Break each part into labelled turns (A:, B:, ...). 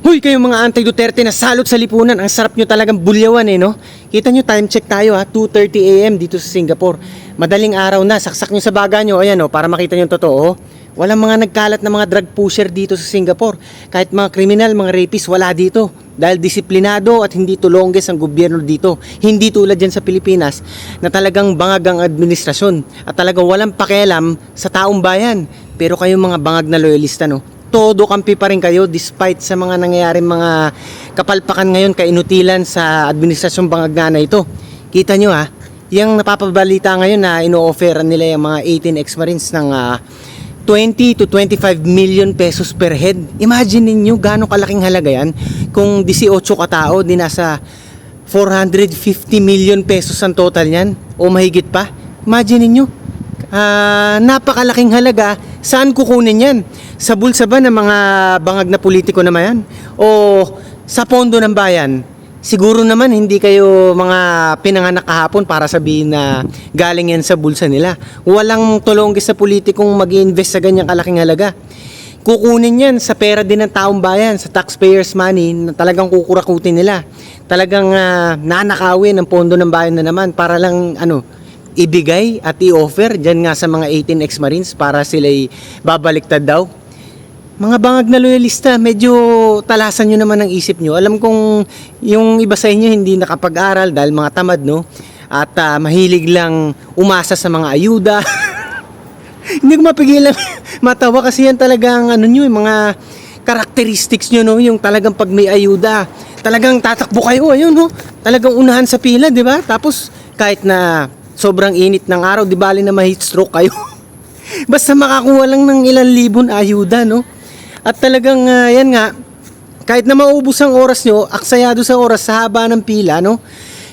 A: Hoy, kayong mga anti-Duterte na salot sa lipunan, ang sarap nyo talagang bulyawan no? Kita nyo, time check tayo 2:30 AM dito sa Singapore. Madaling araw na, saksak nyo sa baga nyo, ayan para makita nyo totoo. Walang mga nagkalat na mga drug pusher dito sa Singapore. Kahit mga kriminal, mga rapist, wala dito. Dahil disiplinado at hindi tulongges ang gobyerno dito. Hindi tulad dyan sa Pilipinas na talagang bangag ang administrasyon at talagang walang pakialam sa taong bayan. Pero kayong mga bangag na loyalista todo kampi pa rin kayo despite sa mga nangyayaring mga kapalpakan ngayon kainutilan sa administrasyong bangag na ito. Kita nyo yung napapabalita ngayon na ino-offeran nila yung mga 18 ex-marines ng 20 to 25 million pesos per head. Imagine niyo gaano kalaking halaga yan kung 18 katao di nasa 450 million pesos ang total yan o mahigit pa. Imagine niyo napakalaking halaga. Saan kukunin yan? Sa bulsa ba ng mga bangag na politiko naman yan? O sa pondo ng bayan? Siguro naman hindi kayo mga pinanganak kahapon para sabihin na galing yan sa bulsa nila. Walang tulongges sa politikong mag-i-invest sa ganyang kalaking halaga. Kukunin yan sa pera din ng taong bayan, sa taxpayers money na talagang kukurakutin nila. Talagang nanakawin ang pondo ng bayan na naman para lang ibigay at i-offer dyan nga sa mga 18 ex-marines para sila'y babaliktad daw. Mga bangag na loyalista, medyo talasan nyo naman ang isip nyo. Alam kong yung iba sa inyo hindi nakapag-aral dahil mga tamad, at mahilig lang umasa sa mga ayuda. Hindi ko mapigilan matawa kasi yan talagang yung mga characteristics nyo, yung talagang pag may ayuda, talagang tatakbo kayo, talagang unahan sa pila, di ba? Tapos kahit na sobrang init ng araw, di bali na ma-heat stroke kayo. Basta makakuha lang ng ilang libon ayuda, At talagang yan nga, kahit na maubos ang oras nyo, aksayado sa oras sa haba ng pila,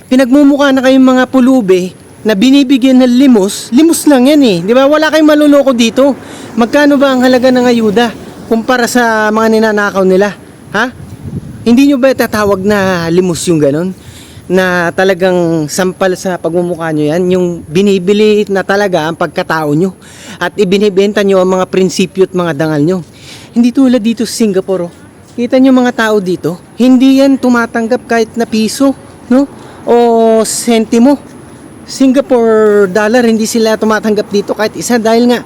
A: pinagmumukha na kayong mga pulube na binibigyan ng limos lang yan di ba? Wala kayong maluloko dito. Magkano ba ang halaga ng ayuda kumpara sa mga ninanakaw nila? Hindi nyo ba tatawag na limos yung ganon? Na talagang sampal sa pagmumukha nyo yan, yung binibili na talaga ang pagkatao nyo at ibinibenta nyo ang mga prinsipyo at mga dangal nyo. Hindi tulad dito sa Singapore. Kita nyo mga tao dito, hindi yan tumatanggap kahit na piso o sentimo. Singapore dollar, hindi sila tumatanggap dito kahit isa dahil nga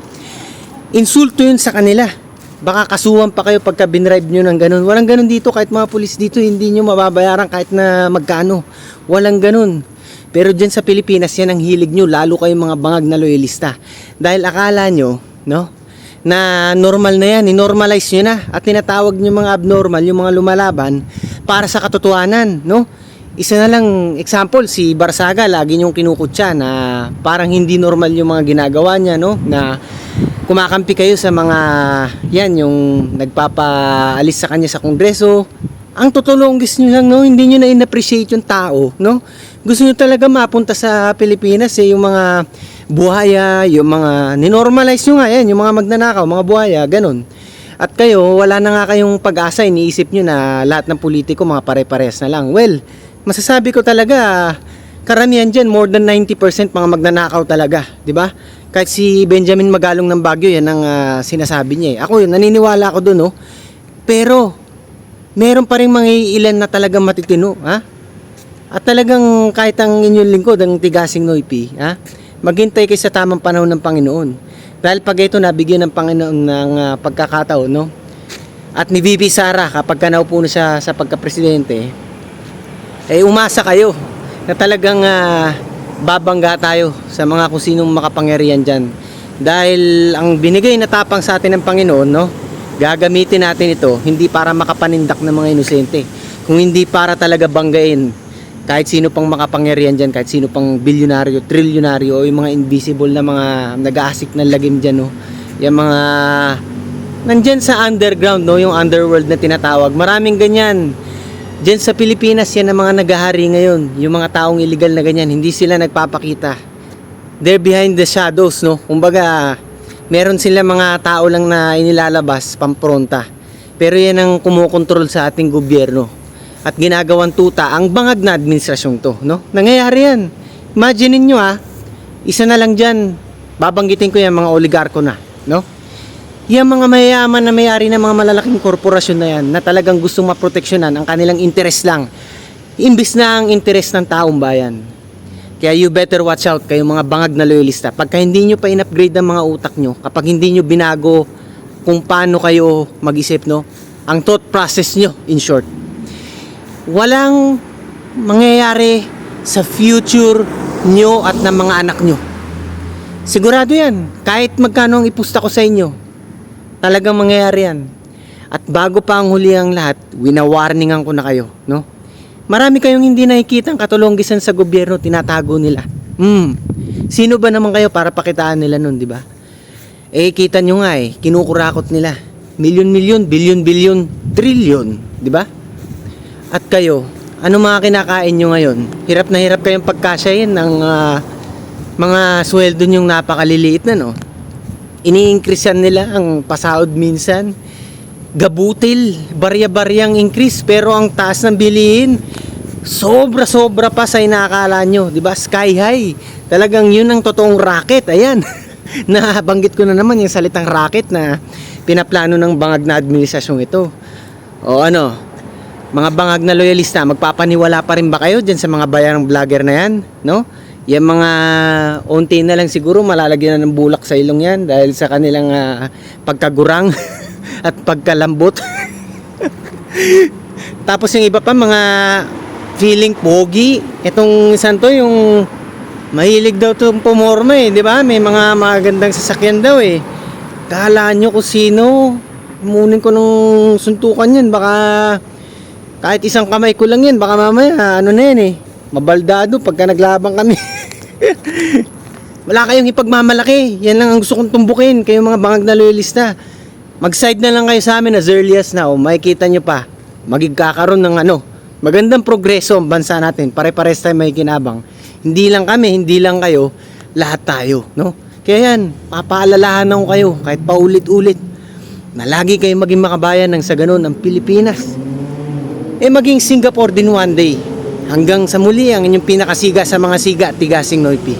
A: insulto yun sa kanila. Baka kasuhan pa kayo pagka binribe nyo ng ganun. Walang ganun dito, kahit mga pulis dito hindi nyo mababayaran kahit na magkano. Walang ganun. Pero dyan sa Pilipinas, yan ang hilig nyo, lalo kayong mga bangag na loyalista. Dahil akala nyo na normal na yan, normalize nyo na at tinatawag nyo mga abnormal, yung mga lumalaban para sa katotohanan. Isa na lang example, si Barsaga, lagi nyong kinukutya na parang hindi normal yung mga ginagawa niya, na kumakampi kayo sa mga yung nagpapaalis sa kanya sa kongreso. Ang tutulonggis nyo lang, hindi nyo na in-appreciate yung tao, Gusto nyo talaga mapunta sa Pilipinas, yung mga buhaya, yung mga ninormalize nyo nga yung mga magnanakaw, mga buhaya, ganun. At kayo, wala na nga kayong pag-asa, iniisip nyo na lahat ng politiko mga pare-parehas na lang. Well, masasabi ko talaga, karamihan dyan, more than 90% mga magnanakaw talaga, di ba? Kahit si Benjamin Magalong ng Baguio, yan ang sinasabi niya. Ako naniniwala ako doon, Pero, meron pa rin mga ilan na talagang matitino, At talagang kahit ang inyong lingkod, ang tigasing Noypi, maghintay kayo sa tamang panahon ng Panginoon. Dahil pag ito nabigyan ng Panginoon ng pagkakataon, At ni VP Sara, kapag naupo na siya sa pagka-presidente, umasa kayo na talagang babangga tayo sa mga kung sinong makapangyarihan dyan. Dahil ang binigay na tapang sa atin ng Panginoon, gagamitin natin ito hindi para makapanindak ng mga inosente, kung hindi para talaga banggain kahit sino pang makapangyarihan dyan, kahit sino pang bilyonaryo, trilyonaryo, o yung mga invisible na mga nag-aasik ng lagim dyan, yung mga nandyan sa underground, yung underworld na tinatawag. Maraming ganyan dyan sa Pilipinas. Yan ang mga naghahari ngayon, yung mga taong illegal na ganyan, hindi sila nagpapakita. They're behind the shadows, kumbaga meron sila mga tao lang na inilalabas pampronta, pero yan ang kumukontrol sa ating gobyerno at ginagawang tuta ang bangag na administrasyong to, nangyayari yan. Imagine niyo isa na lang dyan, babanggitin ko yan, mga oligarko na, Yung mga mayayaman na may-ari ng mga malalaking korporasyon na yan na talagang gustong maproteksyonan ang kanilang interes lang, imbis na ang interes ng taong bayan. Kaya you better watch out kayong mga bangag na loyalista. Pagka hindi nyo pa in-upgrade ang mga utak nyo, kapag hindi nyo binago kung paano kayo mag-isip, no? Ang thought process nyo, in short. Walang mangyayari sa future nyo at ng mga anak nyo. Sigurado yan. Kahit magkano ang ipusta ko sa inyo, talagang mangyayari yan. At bago pa ang huli ang lahat, winawarningan ko na kayo, no? Marami kayong hindi nakikita ang katulonggisan sa gobyerno, tinatago nila. Sino ba naman kayo para pakitaan nila nun, di ba? Eh, kita nyo nga kinukurakot nila. Milyon-milyon, bilyon-bilyon, trilyon, di ba? At kayo, ano mga kinakain nyo ngayon? Hirap na hirap kayong pagkasyahin ng mga sweldo nyong napakaliliit na, no? Ini-increasean nila ang pasahod minsan. Gabutil, barya-baryang increase, pero ang taas ng bilihin, sobra-sobra pa sa inaakala nyo, di ba? Sky high. Talagang yun ang totoong racket. Ayan. Nabanggit ko na naman yung salitang racket na pinaplano ng bangag na administrasyong ito. O ano, mga bangag na loyalista, magpapaniwala pa rin ba kayo dyan sa mga bayarang vlogger na yan? No? Yung mga unti na lang siguro malalagyan na ng bulak sa ilong yan dahil sa kanilang pagkagurang at pagkalambot. Tapos yung iba pa mga feeling pogi. Itong santo yung mahilig daw itong pumorma di ba? May mga magandang sasakyan daw Kala nyo kung sino. Munin ko nung suntukan yan. Baka kahit isang kamay ko lang yan. Baka mamaya ano na yan mabaldado pagka naglabang kami. Wala kayong ipagmamalaki. Yan lang ang gusto kong tumbukin. Kayong mga bangag na loyalista. Mag-side na lang kayo sa amin as early as now. Makikita nyo pa. Magigkakaroon ng magandang progreso ang bansa natin. Pare-pares tayo may kinabang. Hindi lang kami, hindi lang kayo. Lahat tayo, no? Kaya yan, papaalalahan ko kayo kahit paulit-ulit na lagi kayong maging makabayan ng sa ganun ang Pilipinas. Maging Singapore din one day. Hanggang sa muli ang inyong pinakasiga sa mga siga, Tigasing Noipi.